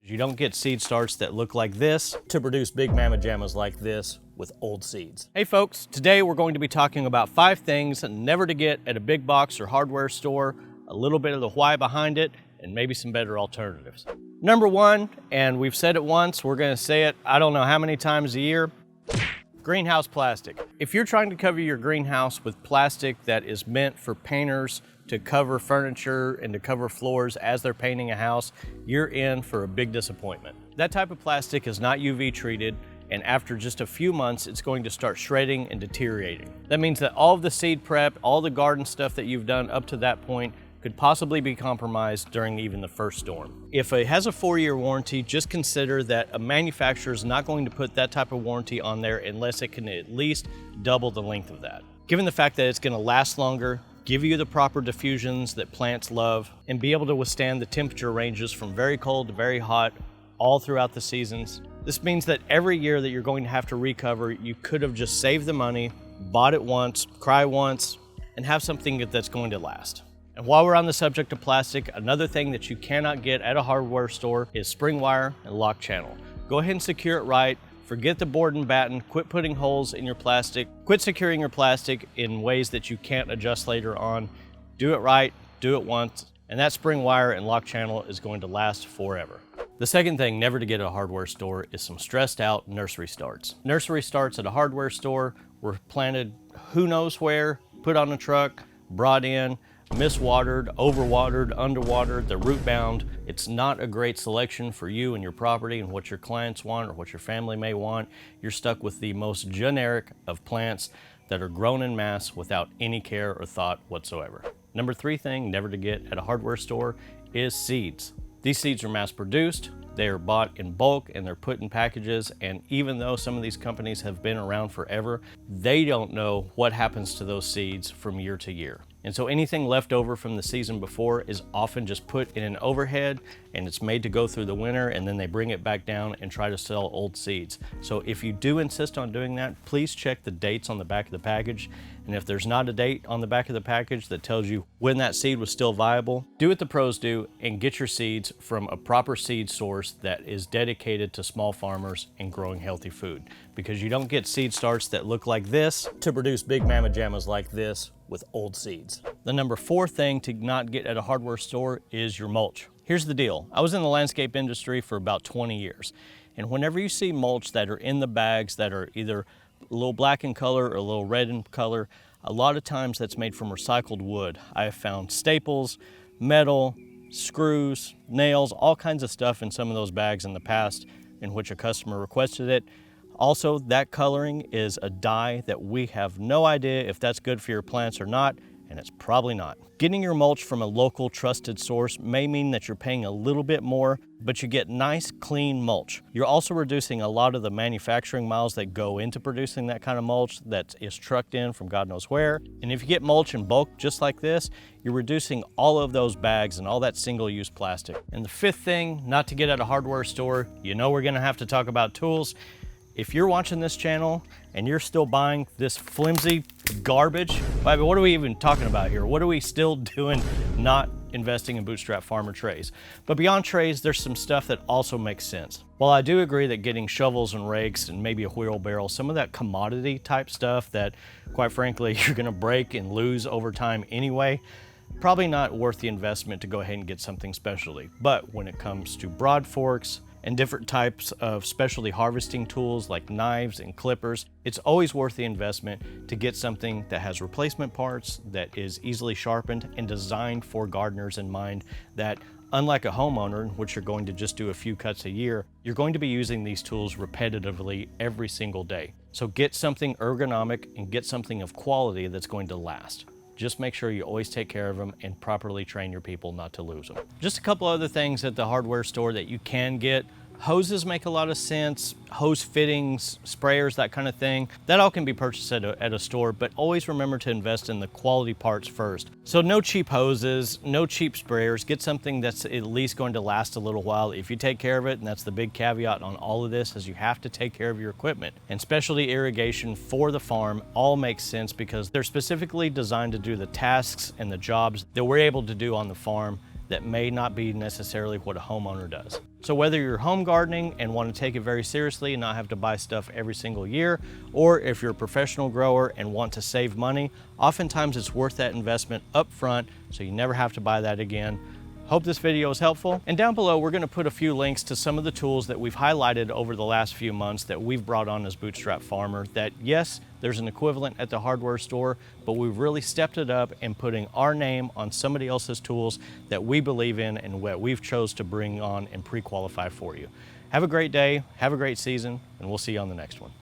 You don't get seed starts that look like this to produce big mamma jammas like this with old seeds. Hey folks, today we're going to be talking about 5 things never to get at a big box or hardware store, a little bit of the why behind it, and maybe some better alternatives. Number 1, and we've said it once, we're gonna say it I don't know how many times a year, greenhouse plastic. If you're trying to cover your greenhouse with plastic that is meant for painters to cover furniture and to cover floors as they're painting a house, you're in for a big disappointment. That type of plastic is not UV treated, and after just a few months, it's going to start shredding and deteriorating. That means that all of the seed prep, all the garden stuff that you've done up to that point could possibly be compromised during even the first storm. If it has a 4-year warranty, just consider that a manufacturer is not going to put that type of warranty on there unless it can at least double the length of that. Given the fact that it's gonna last longer, give you the proper diffusions that plants love, and be able to withstand the temperature ranges from very cold to very hot all throughout the seasons. This means that every year that you're going to have to recover, you could have just saved the money, bought it once, cry once, and have something that's going to last. And while we're on the subject of plastic, another thing that you cannot get at a hardware store is spring wire and lock channel. Go ahead and secure it right. Forget the board and batten, quit putting holes in your plastic, quit securing your plastic in ways that you can't adjust later on. Do it right, do it once, and that spring wire and lock channel is going to last forever. The second thing never to get at a hardware store is some stressed out nursery starts. Nursery starts at a hardware store were planted who knows where, put on a truck, brought in, miswatered, overwatered, underwatered, they're root bound. It's not a great selection for you and your property and what your clients want or what your family may want. You're stuck with the most generic of plants that are grown in mass without any care or thought whatsoever. Number 3 thing never to get at a hardware store is seeds. These seeds are mass produced, they are bought in bulk, and they're put in packages, and even though some of these companies have been around forever, they don't know what happens to those seeds from year to year. And so anything left over from the season before is often just put in an overhead, and it's made to go through the winter, and then they bring it back down and try to sell old seeds. So if you do insist on doing that, please check the dates on the back of the package. And if there's not a date on the back of the package that tells you when that seed was still viable, do what the pros do and get your seeds from a proper seed source that is dedicated to small farmers and growing healthy food. Because you don't get seed starts that look like this to produce big mamma jammas like this with old seeds. The number 4 thing to not get at a hardware store is your mulch. Here's the deal. I was in the landscape industry for about 20 years. And whenever you see mulch that are in the bags that are either a little black in color or a little red in color, a lot of times that's made from recycled wood. I have found staples, metal, screws, nails, all kinds of stuff in some of those bags in the past in which a customer requested it. Also, that coloring is a dye that we have no idea if that's good for your plants or not, and it's probably not. Getting your mulch from a local trusted source may mean that you're paying a little bit more, but you get nice, clean mulch. You're also reducing a lot of the manufacturing miles that go into producing that kind of mulch that is trucked in from God knows where. And if you get mulch in bulk just like this, you're reducing all of those bags and all that single-use plastic. And the 5th thing not to get at a hardware store, you know we're gonna have to talk about tools. If you're watching this channel and you're still buying this flimsy garbage, what are we even talking about here? What are we still doing not investing in bootstrap farmer trays? But beyond trays, there's some stuff that also makes sense. While I do agree that getting shovels and rakes and maybe a wheelbarrow, some of that commodity type stuff that quite frankly you're gonna break and lose over time anyway, probably not worth the investment to go ahead and get something specialty. But when it comes to broad forks, and different types of specialty harvesting tools like knives and clippers, it's always worth the investment to get something that has replacement parts, that is easily sharpened and designed for gardeners in mind, that unlike a homeowner, in which you're going to just do a few cuts a year, you're going to be using these tools repetitively every single day. So get something ergonomic and get something of quality that's going to last. Just make sure you always take care of them and properly train your people not to lose them. Just a couple other things at the hardware store that you can get. Hoses make a lot of sense, hose fittings, sprayers, that kind of thing. That all can be purchased at a store, but always remember to invest in the quality parts first. So no cheap hoses, no cheap sprayers. Get something that's at least going to last a little while if you take care of it, and that's the big caveat on all of this, is you have to take care of your equipment. And specialty irrigation for the farm all makes sense because they're specifically designed to do the tasks and the jobs that we're able to do on the farm that may not be necessarily what a homeowner does. So whether you're home gardening and want to take it very seriously and not have to buy stuff every single year, or if you're a professional grower and want to save money, oftentimes it's worth that investment up front so you never have to buy that again. Hope this video is helpful. And down below, we're gonna put a few links to some of the tools that we've highlighted over the last few months that we've brought on as Bootstrap Farmer that, yes, there's an equivalent at the hardware store, but we've really stepped it up and putting our name on somebody else's tools that we believe in and what we've chose to bring on and pre-qualify for you. Have a great day, have a great season, and we'll see you on the next one.